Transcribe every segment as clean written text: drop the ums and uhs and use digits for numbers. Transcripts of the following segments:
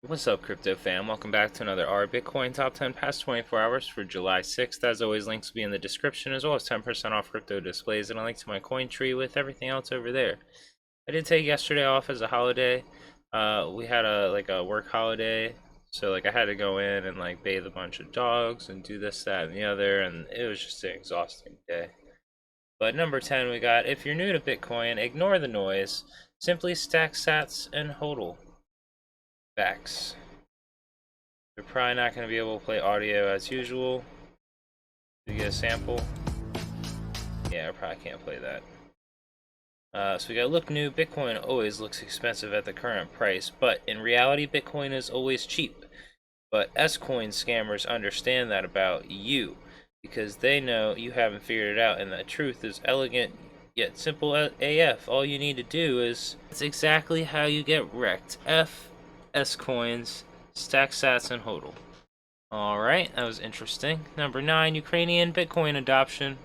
What's up, crypto fam? Welcome back to another R Bitcoin Top 10 past 24 hours for July 6th. As always, links will be in the description, as well as 10% off crypto displays and a link to my coin tree with everything else over there. I did take yesterday off as a holiday. We had a work holiday, so I had to go in and bathe a bunch of dogs and do this, that, and the other, and it was just an exhausting day. But number 10, we got, if you're new to Bitcoin, ignore the noise. Simply stack sats and HODL. Facts. You're probably not going to be able to play audio as usual. Did you get a sample? Yeah, I probably can't play that. So we got look new. Bitcoin always looks expensive at the current price, but in reality, Bitcoin is always cheap. But S-Coin scammers understand that about you, because they know you haven't figured it out, and the truth is elegant yet simple AF. All you need to do is, it's exactly how you get wrecked. F S-Coins, stack sats, and HODL. Alright, that was interesting. Number 9, Ukrainian Bitcoin adoption.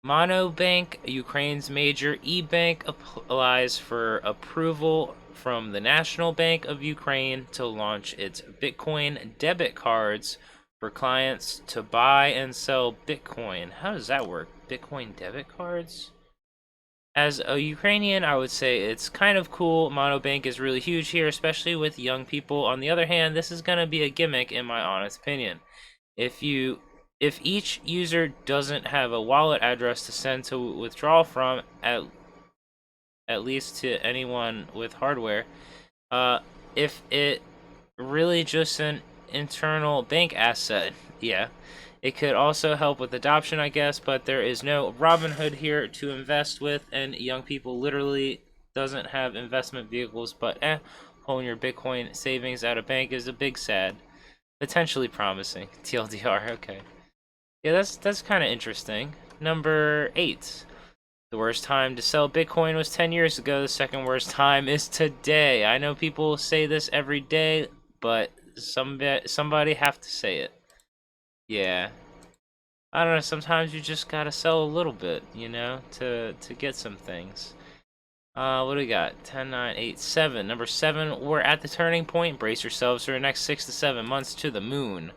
Monobank, Ukraine's major e-bank, applies for approval from the National Bank of Ukraine to launch its Bitcoin debit cards for clients to buy and sell Bitcoin. How does that work? Bitcoin debit cards? As a Ukrainian, I would say it's kind of cool. Monobank is really huge here, especially with young people. On the other hand, this is going to be a gimmick in my honest opinion. If each user doesn't have a wallet address to send to withdraw from, at least to anyone with hardware, if it really just an internal bank asset, yeah. It could also help with adoption, I guess, but there is no Robinhood here to invest with, and young people literally doesn't have investment vehicles, but pulling your Bitcoin savings out of bank is a big sad. Potentially promising. TLDR, okay. Yeah, that's kind of interesting. Number 8. The worst time to sell Bitcoin was 10 years ago. The second worst time is today. I know people say this every day, but somebody have to say it. Yeah. I don't know, sometimes you just gotta sell a little bit, to get some things. What do we got? 10, 9, 8, 7. Number 7, we're at the turning point. Brace yourselves for the next 6 to 7 months to the moon.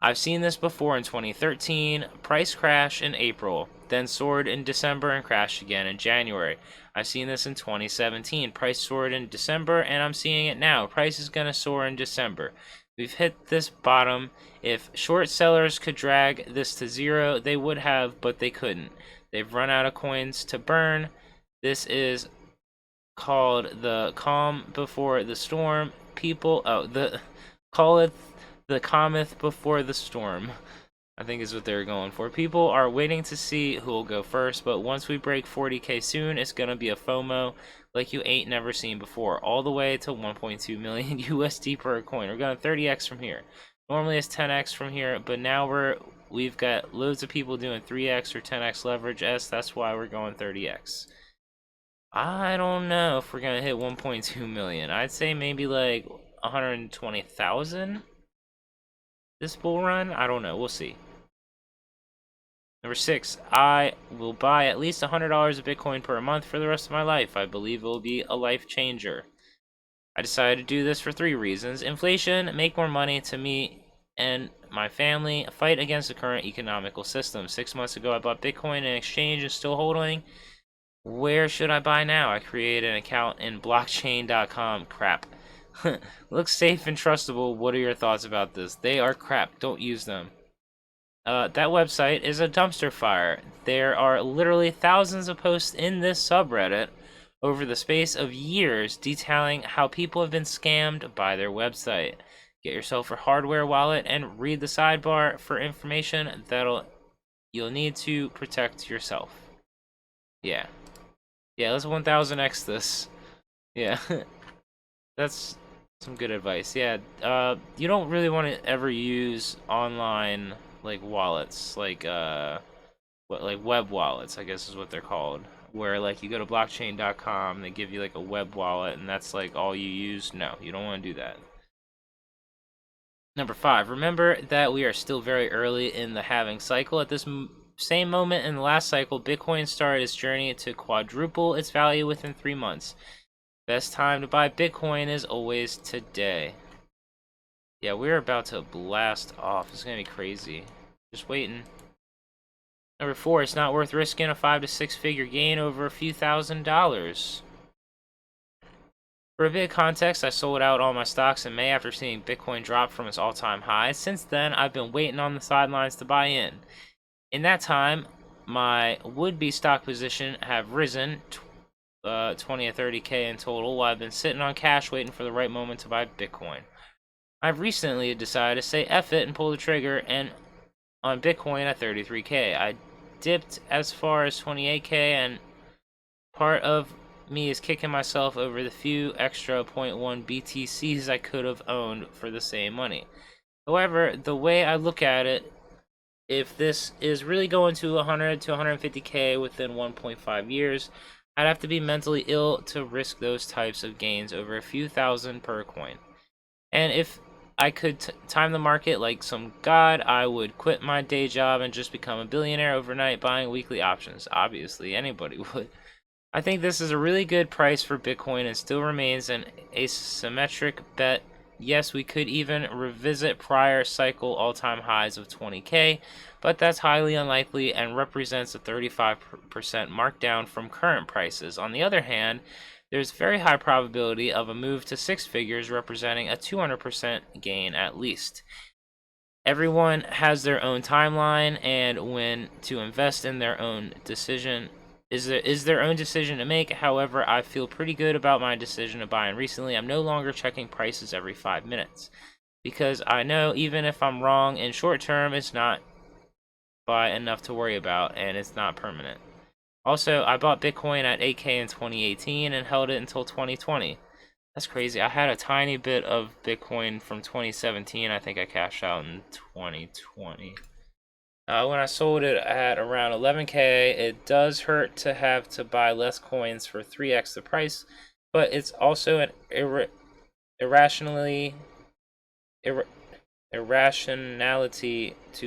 I've seen this before in 2013. Price crash in April, then soared in December and crashed again in January. I've seen this in 2017. Price soared in December, and I'm seeing it now. Price is gonna soar in December. We've hit this bottom. If short sellers could drag this to zero, they would have, but they couldn't. They've run out of coins to burn. This is called the calm before the storm. Call it the calmeth before the storm, I think is what they're going for. People are waiting to see who will go first, but once we break 40k soon, it's gonna be a FOMO like you ain't never seen before, all the way to 1.2 million USD per coin. We're going 30x from here. Normally it's 10x from here, but now we've got loads of people doing 3x or 10x leverage S. That's why we're going 30x. I don't know if we're gonna hit 1.2 million. I'd say maybe like 120,000 this bull run. I don't know. We'll see. Number 6, I will buy at least $100 of Bitcoin per month for the rest of my life. I believe it will be a life changer. I decided to do this for 3 reasons. Inflation, make more money to me and my family, fight against the current economical system. 6 months ago, I bought Bitcoin in exchange and still holding. Where should I buy now? I created an account in blockchain.com. Crap. Looks safe and trustable. What are your thoughts about this? They are crap. Don't use them. That website is a dumpster fire. There are literally thousands of posts in this subreddit over the space of years detailing how people have been scammed by their website. Get yourself a hardware wallet and read the sidebar for information you'll need to protect yourself. Yeah. Yeah, let's 1000x this. Yeah. That's some good advice. Yeah, you don't really want to ever use online wallets, web wallets, I guess is what they're called, where you go to blockchain.com, they give you a web wallet and that's all you use. No, you don't want to do that. Number 5, remember that we are still very early in the halving cycle. At this same moment in the last cycle, Bitcoin started its journey to quadruple its value within 3 months. Best time to buy Bitcoin is always today. Yeah, we're about to blast off. It's gonna be crazy. Just waiting. Number 4, it's not worth risking a 5 to 6 figure gain over a few $1,000s. For a bit of context, I sold out all my stocks in May after seeing Bitcoin drop from its all-time high. Since then, I've been waiting on the sidelines to buy in. In that time, my would-be stock position have risen 20 or 30K in total, while I've been sitting on cash waiting for the right moment to buy Bitcoin. I've recently decided to say F it and pull the trigger and on Bitcoin at 33K. I dipped as far as 28K, and part of me is kicking myself over the few extra 0.1 BTCs I could have owned for the same money. However, the way I look at it, if this is really going to 100 to 150K within 1.5 years, I'd have to be mentally ill to risk those types of gains over a few thousand per coin. And if I could time the market like some god, I would quit my day job and just become a billionaire overnight buying weekly options. Obviously, anybody would. I think this is a really good price for Bitcoin and still remains an asymmetric bet. Yes, we could even revisit prior cycle all-time highs of 20K, but that's highly unlikely and represents a 35% markdown from current prices. On the other hand, there's very high probability of a move to 6 figures, representing a 200% gain at least. Everyone has their own timeline and when to invest in their own decision is their own decision to make. However, I feel pretty good about my decision to buy in recently. I'm no longer checking prices every 5 minutes because I know even if I'm wrong in short term, it's not by enough to worry about and it's not permanent. Also, I bought Bitcoin at 8K in 2018 and held it until 2020. That's crazy. I had a tiny bit of Bitcoin from 2017. I think I cashed out in 2020. When I sold it at around 11K, it does hurt to have to buy less coins for 3x the price, but it's also an irrationality to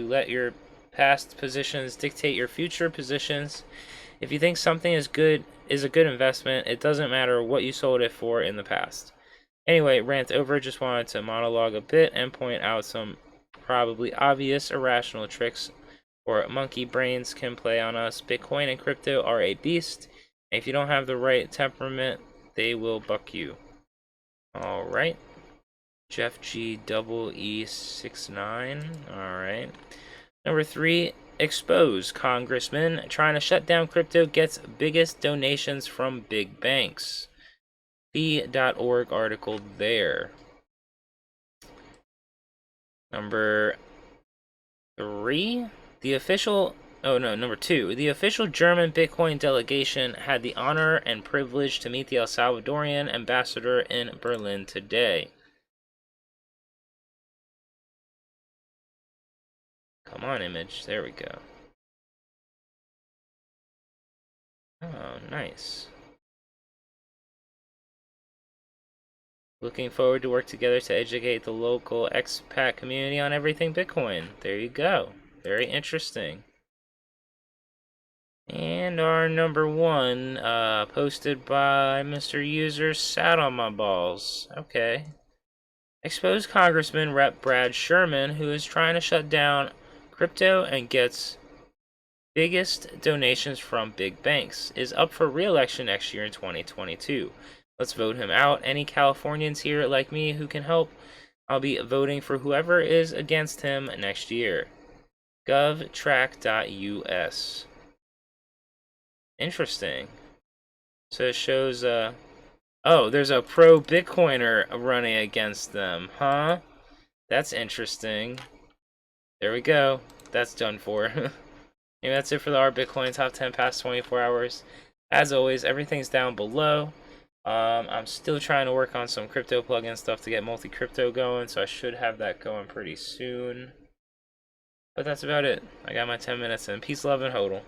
let your past positions dictate your future positions. If you think something is a good investment, it doesn't matter what you sold it for in the past. Anyway, rant over. Just wanted to monologue a bit and point out some probably obvious irrational tricks or monkey brains can play on us. Bitcoin and crypto are a beast, and if you don't have the right temperament, they will buck you. All right. Jeff G double E69. All right. Number 3, expose congressman trying to shut down crypto gets biggest donations from big banks. B.org article there. Number 3, number 2. The official German Bitcoin delegation had the honor and privilege to meet the Salvadorian embassador in Berlin today. Come on, image. There we go. Oh, nice. Looking forward to work together to educate the local expat community on everything Bitcoin. There you go. Very interesting. And our number 1, posted by Mr. User, sat on my balls. Okay. Exposed Congressman Rep. Brad Sherman, who is trying to shut down crypto and gets biggest donations from big banks, is up for re-election next year in 2022. Let's vote him out. Any Californians here like me who can help? I'll be voting for whoever is against him next year. govtrack.us. Interesting. So it shows, oh, there's a pro-Bitcoiner running against them, huh? That's interesting. There we go. That's done for. And that's it for our Bitcoin top 10 past 24 hours. As always, everything's down below. I'm still trying to work on some crypto plugin stuff to get multi-crypto going, so I should have that going pretty soon. But that's about it. I got my 10 minutes in. Peace, love, and HODL.